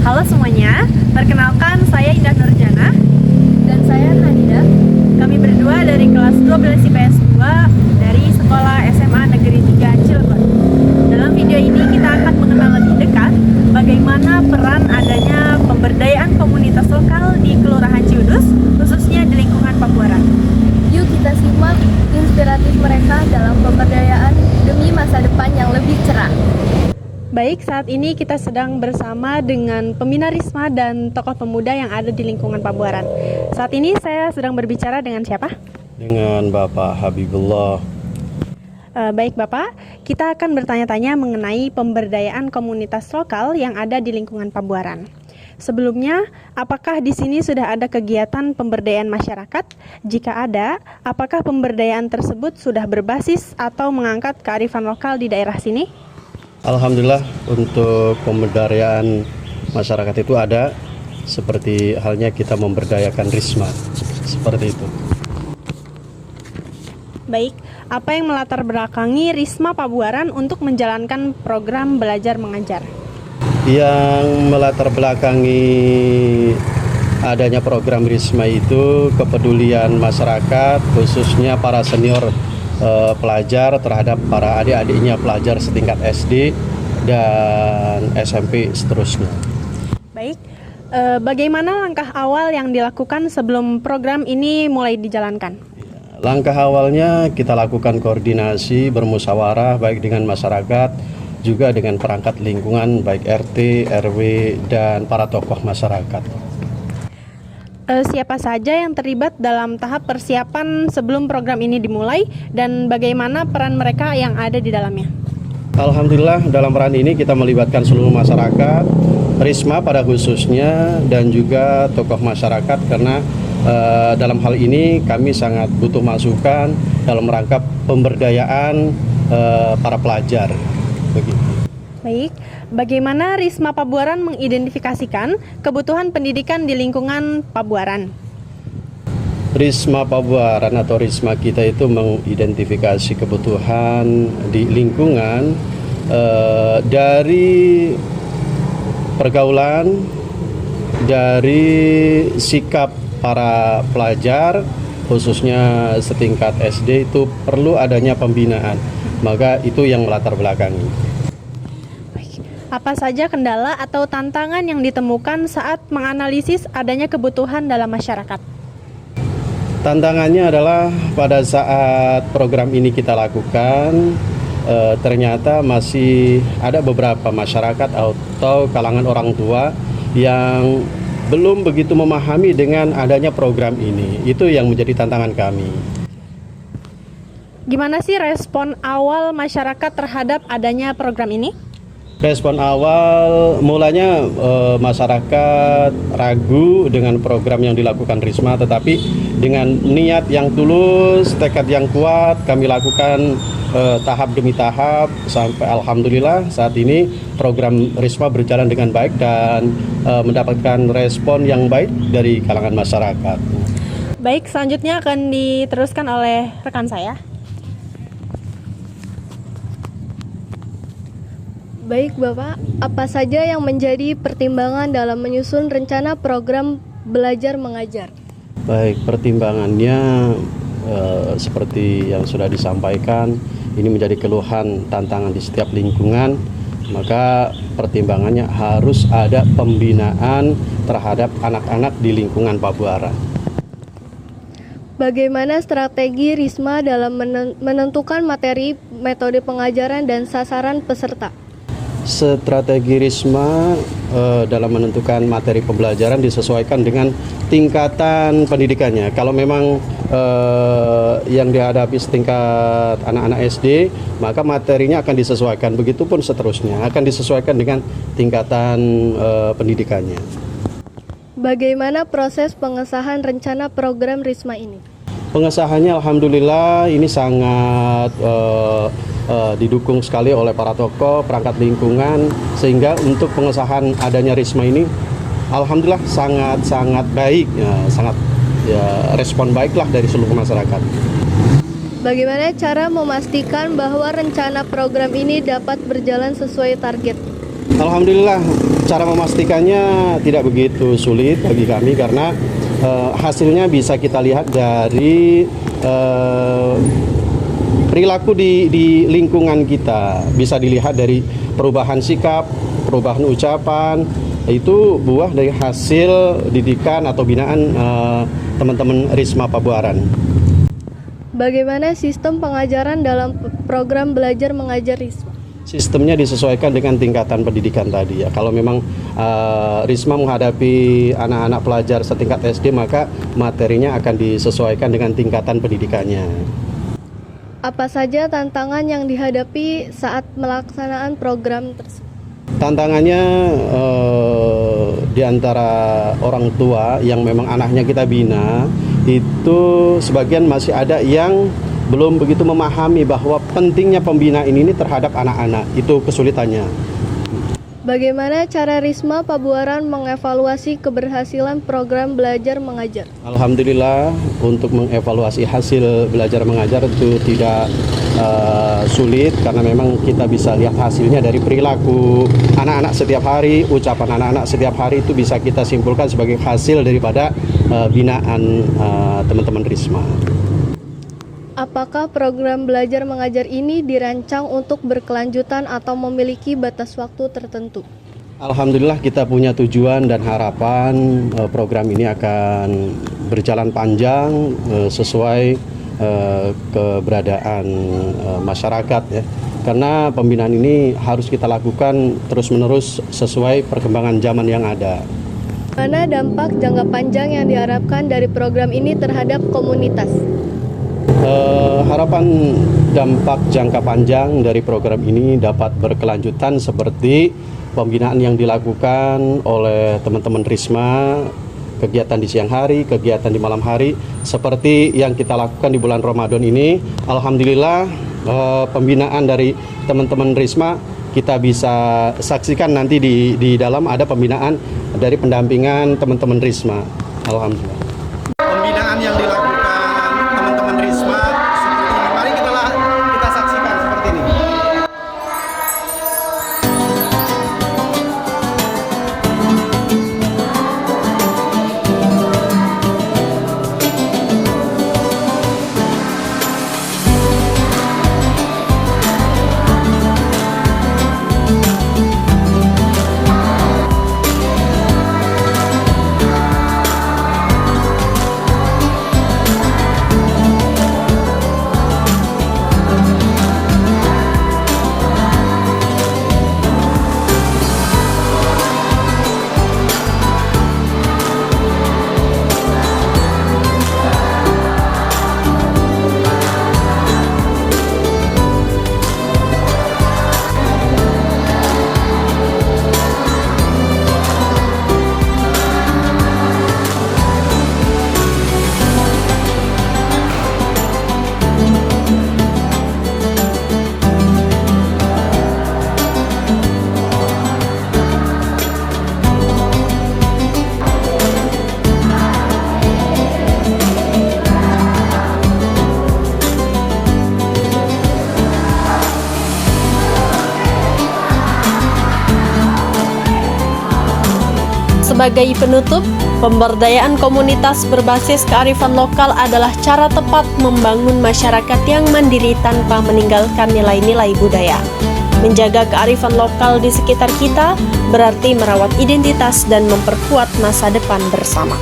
Halo semuanya, perkenalkan saya Indah Nurjana. Dan saya Hanida. Kami berdua dari kelas 12 IPS 2 dari Sekolah SMA Negeri 3 Cilegon. Dalam video ini kita akan mengenal lebih dekat bagaimana peran adanya pemberdayaan komunitas lokal di Kelurahan Ciudus, khususnya di lingkungan Pabuaran. Yuk kita simak inspiratif mereka dalam pemberdayaan demi masa depan yang lebih cerah. Baik, saat ini kita sedang bersama dengan pembina Risma dan tokoh pemuda yang ada di lingkungan Pabuaran. Saat ini saya sedang berbicara dengan siapa? Dengan Bapak Habibullah. Baik Bapak, kita akan bertanya-tanya mengenai pemberdayaan komunitas lokal yang ada di lingkungan Pabuaran. Sebelumnya, apakah di sini sudah ada kegiatan pemberdayaan masyarakat? Jika ada, apakah pemberdayaan tersebut sudah berbasis atau mengangkat kearifan lokal di daerah sini? Alhamdulillah untuk pemberdayaan masyarakat itu ada, seperti halnya kita memberdayakan Risma, seperti itu. Baik, apa yang melatar belakangi Risma Pabuaran untuk menjalankan program belajar mengajar? Yang melatar belakangi adanya program Risma itu kepedulian masyarakat, khususnya para senior pelajar terhadap para adik-adiknya pelajar setingkat SD dan SMP seterusnya. Baik, bagaimana langkah awal yang dilakukan sebelum program ini mulai dijalankan? Langkah awalnya kita lakukan koordinasi bermusyawarah baik dengan masyarakat juga dengan perangkat lingkungan baik RT, RW dan para tokoh masyarakat. Siapa saja yang terlibat dalam tahap persiapan sebelum program ini dimulai dan bagaimana peran mereka yang ada di dalamnya? Alhamdulillah dalam peran ini kita melibatkan seluruh masyarakat, Risma pada khususnya dan juga tokoh masyarakat karena dalam hal ini kami sangat butuh masukan dalam rangka pemberdayaan para pelajar. Begitu. Baik, bagaimana Risma Pabuaran mengidentifikasikan kebutuhan pendidikan di lingkungan Pabuaran? Risma Pabuaran atau Risma kita itu mengidentifikasi kebutuhan di lingkungan dari pergaulan, dari sikap para pelajar, khususnya setingkat SD itu perlu adanya pembinaan. Maka itu yang melatar belakangi. Apa saja kendala atau tantangan yang ditemukan saat menganalisis adanya kebutuhan dalam masyarakat? Tantangannya adalah pada saat program ini kita lakukan, ternyata masih ada beberapa masyarakat atau kalangan orang tua yang belum begitu memahami dengan adanya program ini. Itu yang menjadi tantangan kami. Gimana sih respon awal masyarakat terhadap adanya program ini? Respon awal mulanya masyarakat ragu dengan program yang dilakukan Risma, tetapi dengan niat yang tulus, tekad yang kuat kami lakukan tahap demi tahap sampai alhamdulillah saat ini program Risma berjalan dengan baik dan mendapatkan respon yang baik dari kalangan masyarakat. Baik, selanjutnya akan diteruskan oleh rekan saya. Baik Bapak, apa saja yang menjadi pertimbangan dalam menyusun rencana program belajar mengajar? Baik, pertimbangannya seperti yang sudah disampaikan, ini menjadi keluhan tantangan di setiap lingkungan, maka pertimbangannya harus ada pembinaan terhadap anak-anak di lingkungan Pabuaran. Bagaimana strategi Risma dalam menentukan materi, metode pengajaran, dan sasaran peserta? Strategi Risma dalam menentukan materi pembelajaran disesuaikan dengan tingkatan pendidikannya. Kalau memang yang dihadapi setingkat anak-anak SD, maka materinya akan disesuaikan. Begitupun seterusnya akan disesuaikan dengan tingkatan pendidikannya. Bagaimana proses pengesahan rencana program Risma ini? Pengesahannya alhamdulillah ini sangat didukung sekali oleh para tokoh, perangkat lingkungan, sehingga untuk pengesahan adanya Risma ini alhamdulillah sangat baik, respon baiklah dari seluruh masyarakat. Bagaimana cara memastikan bahwa rencana program ini dapat berjalan sesuai target? Alhamdulillah, cara memastikannya tidak begitu sulit bagi kami karena hasilnya bisa kita lihat dari perilaku di lingkungan kita. Bisa dilihat dari perubahan sikap, perubahan ucapan, itu buah dari hasil didikan atau binaan teman-teman Risma Pabuaran. Bagaimana sistem pengajaran dalam program belajar mengajar Risma? Sistemnya disesuaikan dengan tingkatan pendidikan tadi ya. Kalau memang Risma menghadapi anak-anak pelajar setingkat SD, maka materinya akan disesuaikan dengan tingkatan pendidikannya. Apa saja tantangan yang dihadapi saat melaksanaan program tersebut? Tantangannya di antara orang tua yang memang anaknya kita bina, itu sebagian masih ada yang belum begitu memahami bahwa pentingnya pembinaan ini terhadap anak-anak. Itu kesulitannya. Bagaimana cara Risma Pabuaran mengevaluasi keberhasilan program belajar mengajar? Alhamdulillah, untuk mengevaluasi hasil belajar mengajar itu tidak sulit karena memang kita bisa lihat hasilnya dari perilaku anak-anak setiap hari, ucapan anak-anak setiap hari, itu bisa kita simpulkan sebagai hasil daripada binaan teman-teman Risma. Apakah program belajar mengajar ini dirancang untuk berkelanjutan atau memiliki batas waktu tertentu? Alhamdulillah, kita punya tujuan dan harapan program ini akan berjalan panjang sesuai keberadaan masyarakat ya. Karena pembinaan ini harus kita lakukan terus-menerus sesuai perkembangan zaman yang ada. Mana dampak jangka panjang yang diharapkan dari program ini terhadap komunitas? Harapan dampak jangka panjang dari program ini dapat berkelanjutan seperti pembinaan yang dilakukan oleh teman-teman Risma, kegiatan di siang hari, kegiatan di malam hari, seperti yang kita lakukan di bulan Ramadan ini. Alhamdulillah, pembinaan dari teman-teman Risma kita bisa saksikan nanti di dalam ada pembinaan dari pendampingan teman-teman Risma. Alhamdulillah. Pembinaan yang dilakukan teman-teman Risma seperti ini. Mari kita saksikan seperti ini. Sebagai penutup, pemberdayaan komunitas berbasis kearifan lokal adalah cara tepat membangun masyarakat yang mandiri tanpa meninggalkan nilai-nilai budaya. Menjaga kearifan lokal di sekitar kita berarti merawat identitas dan memperkuat masa depan bersama.